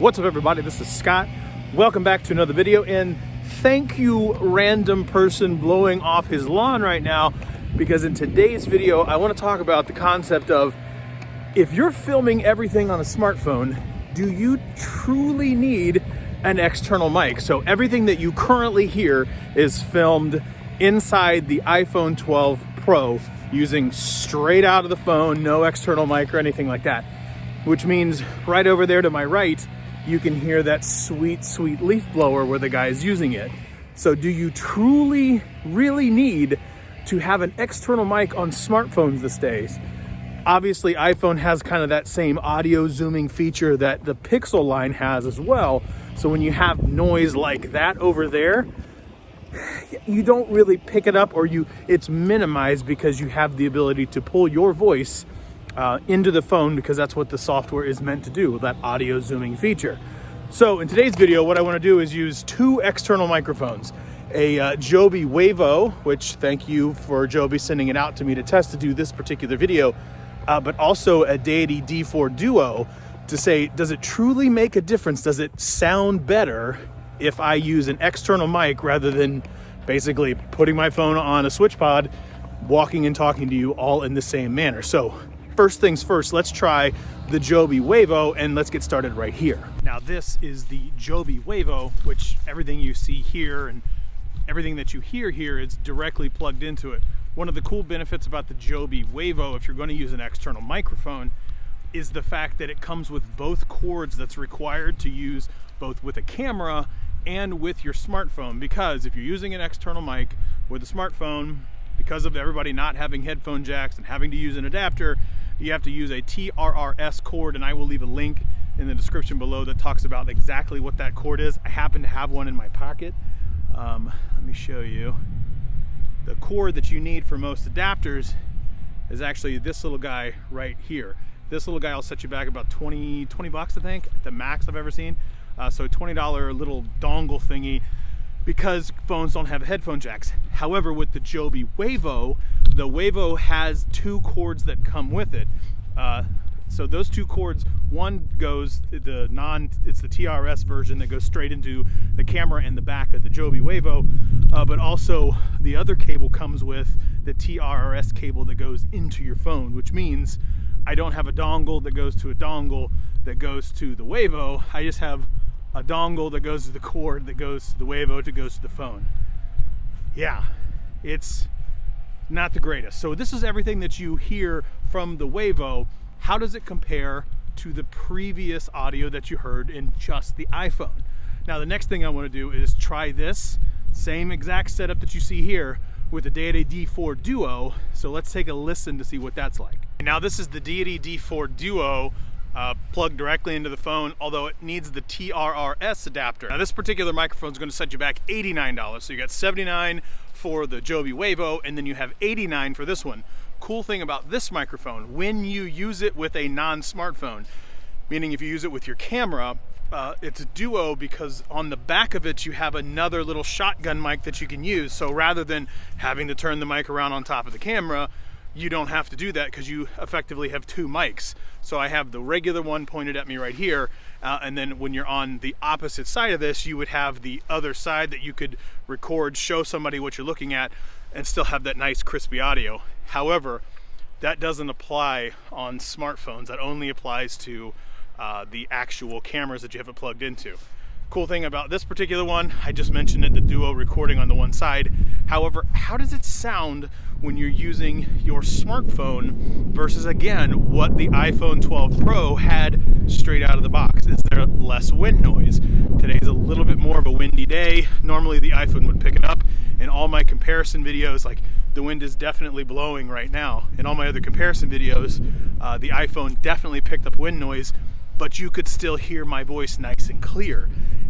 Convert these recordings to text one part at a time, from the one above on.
What's up, everybody? This is Scott. Welcome back to another video, and thank you, random person blowing off his lawn right now, because in today's video I want to talk about the concept of, if you're filming everything on a smartphone, do you truly need an external mic? So everything that you currently hear is filmed inside the iPhone 12 Pro using straight out of the phone, no external mic or anything like that. Which means right over there to my right, you can hear that sweet, sweet leaf blower where the guy is using it. So do you truly, really need to have an external mic on smartphones these days? Obviously, iPhone has kind of that same audio zooming feature that the Pixel line has as well. So when you have noise like that over there, you don't really pick it up, or it's minimized because you have the ability to pull your voice into the phone, because that's what the software is meant to do, that audio zooming feature. So in today's video, what I want to do is use two external microphones. A Joby Wavo, which thank you for Joby sending it out to me to test to do this particular video, but also a Deity D4 Duo to say, does it truly make a difference? Does it sound better if I use an external mic rather than basically putting my phone on a switch pod, walking and talking to you all in the same manner? So first things first, let's try the Joby Wavo, and let's get started right here. Now this is the Joby Wavo, which everything you see here and everything that you hear here is directly plugged into it. One of the cool benefits about the Joby Wavo, if you're going to use an external microphone, is the fact that it comes with both cords that's required to use both with a camera and with your smartphone. Because if you're using an external mic with a smartphone, because of everybody not having headphone jacks and having to use an adapter, you have to use a TRRS cord, and I will leave a link in the description below that talks about exactly what that cord is. I happen to have one in my pocket. Let me show you. The cord that you need for most adapters is actually this little guy right here. This little guy will set you back about 20 bucks, I think, the max I've ever seen. So $20 little dongle thingy, because phones don't have headphone jacks. However, with the Joby Wavo, the Wavo has two cords that come with it. So those two cords, one goes, it's the TRS version that goes straight into the camera and the back of the Joby Wavo, but also the other cable comes with the TRRS cable that goes into your phone, which means I don't have a dongle that goes to a dongle that goes to the Wavo. I just have a dongle that goes to the cord that goes to the Wavo that goes to the phone. Yeah, it's not the greatest. So this is everything that you hear from the Wavo. How does it compare to the previous audio that you heard in just the iPhone? Now the next thing I want to do is try this same exact setup that you see here with the Deity D4 Duo. So let's take a listen to see what that's like. Now this is the Deity D4 Duo, plugged directly into the phone, although it needs the TRRS adapter. Now this particular microphone is going to set you back $89. So you got $79 for the Joby Wavo, and then you have $89 for this one. Cool thing about this microphone, when you use it with a non-smartphone, meaning if you use it with your camera, it's a duo, because on the back of it you have another little shotgun mic that you can use. So rather than having to turn the mic around on top of the camera, you don't have to do that, because you effectively have two mics. So I have the regular one pointed at me right here, and then when you're on the opposite side of this, you would have the other side that you could record, show somebody what you're looking at, and still have that nice crispy audio. However, that doesn't apply on smartphones. That only applies to the actual cameras that you have it plugged into. Cool thing about this particular one, I just mentioned it, the duo recording on the one side. However, how does it sound when you're using your smartphone versus, again, what the iPhone 12 Pro had straight out of the box? Is there less wind noise? Today's a little bit more of a windy day. Normally the iPhone would pick it up. In all my comparison videos, like the wind is definitely blowing right now. In all my other comparison videos, the iPhone definitely picked up wind noise, but you could still hear my voice nice and clear.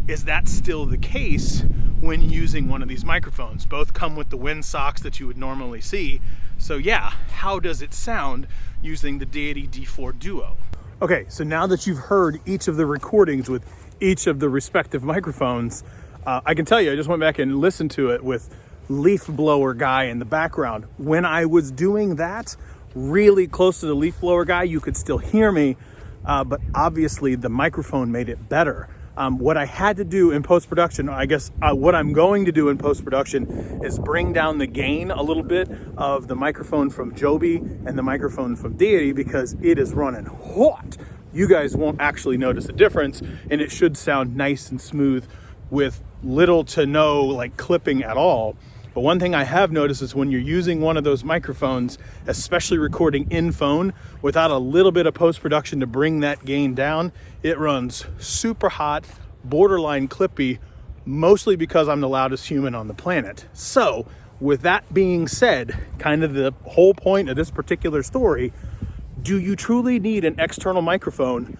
Is that still the case when using one of these microphones? Both come with the wind socks that you would normally see. So yeah, how does it sound using the Deity D4 Duo? Okay, so now that you've heard each of the recordings with each of the respective microphones, I can tell you, I just went back and listened to it with leaf blower guy in the background. When I was doing that really close to the leaf blower guy, you could still hear me. but obviously the microphone made it better. What I had to do in post-production, I guess what I'm going to do in post-production is bring down the gain a little bit of the microphone from Joby and the microphone from Deity, because it is running hot. You guys won't actually notice a difference, and it should sound nice and smooth with little to no like clipping at all. But one thing I have noticed is when you're using one of those microphones, especially recording in phone, without a little bit of post-production to bring that gain down, it runs super hot, borderline clippy, mostly because I'm the loudest human on the planet. So with that being said, kind of the whole point of this particular story, do you truly need an external microphone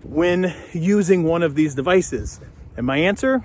when using one of these devices? And my answer,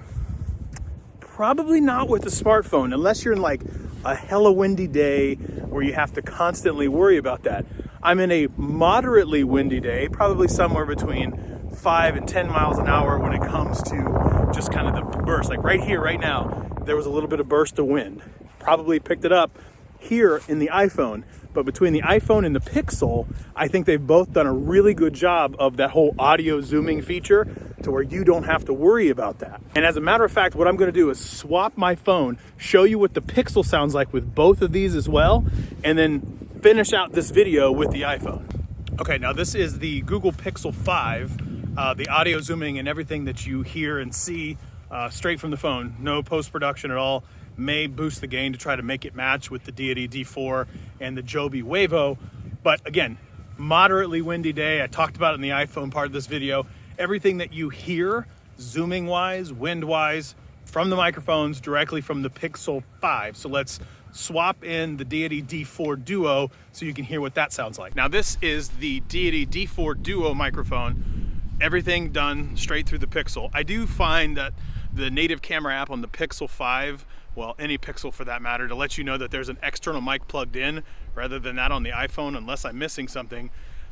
probably not with a smartphone, unless you're in like a hella windy day where you have to constantly worry about that. I'm in a moderately windy day, probably somewhere between 5 and 10 miles an hour when it comes to just kind of the burst. Like right here, right now, there was a little bit of burst of wind. Probably picked it up here in the iPhone, but between the iPhone and the Pixel, I think they've both done a really good job of that whole audio zooming feature to where you don't have to worry about that. And as a matter of fact, what I'm gonna do is swap my phone, show you what the Pixel sounds like with both of these as well, and then finish out this video with the iPhone. Okay, now this is the Google Pixel 5, the audio zooming and everything that you hear and see straight from the phone, no post-production at all. May boost the gain to try to make it match with the Deity D4 and the Joby Wavo. But again, moderately windy day. I talked about it in the iPhone part of this video. Everything that you hear zooming wise, wind wise, from the microphones directly from the Pixel 5. So let's swap in the Deity D4 Duo so you can hear what that sounds like. Now this is the Deity D4 Duo microphone. Everything done straight through the Pixel. I do find that the native camera app on the Pixel 5, well, any Pixel for that matter, to let you know that there's an external mic plugged in rather than that on the iPhone, unless I'm missing something.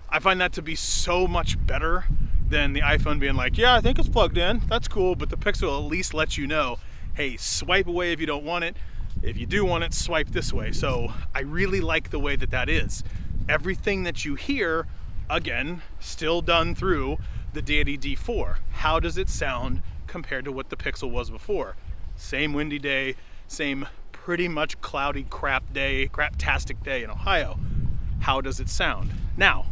I find that to be so much better than the iPhone being like, yeah, I think it's plugged in, that's cool, but the Pixel at least lets you know, hey, swipe away if you don't want it. If you do want it, swipe this way. So I really like the way that that is. Everything that you hear, again, still done through the Deity D4. How does it sound compared to what the Pixel was before? Same windy day, same pretty much cloudy craptastic day in Ohio. How does it sound? Now,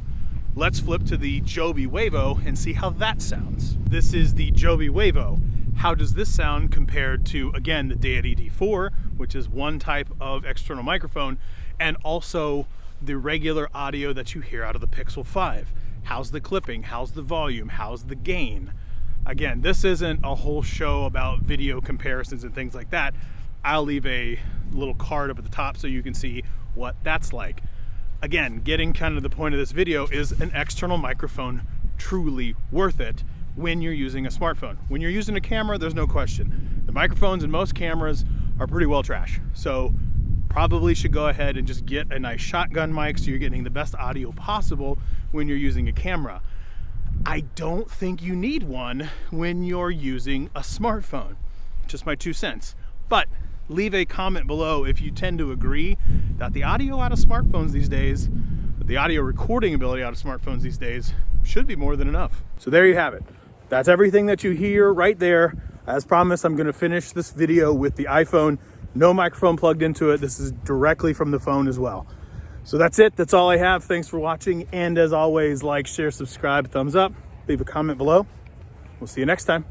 let's flip to the Joby Wavo and see how that sounds. This is the Joby Wavo. How does this sound compared to, again, the Deity D4, which is one type of external microphone, and also the regular audio that you hear out of the Pixel 5? How's the clipping? How's the volume? How's the gain? Again, this isn't a whole show about video comparisons and things like that. I'll leave a little card up at the top so you can see what that's like. Again, getting kind of the point of this video, is an external microphone truly worth it when you're using a smartphone? When you're using a camera, there's no question. The microphones in most cameras are pretty well trash. So probably should go ahead and just get a nice shotgun mic so you're getting the best audio possible when you're using a camera. I don't think you need one when you're using a smartphone. Just my 2 cents. But leave a comment below if you tend to agree that the audio out of smartphones these days, the audio recording ability out of smartphones these days, should be more than enough. So there you have it. That's everything that you hear right there. As promised, I'm gonna finish this video with the iPhone. No microphone plugged into it. This is directly from the phone as well. So that's it. That's all I have. Thanks for watching. And as always, like, share, subscribe, thumbs up, leave a comment below. We'll see you next time.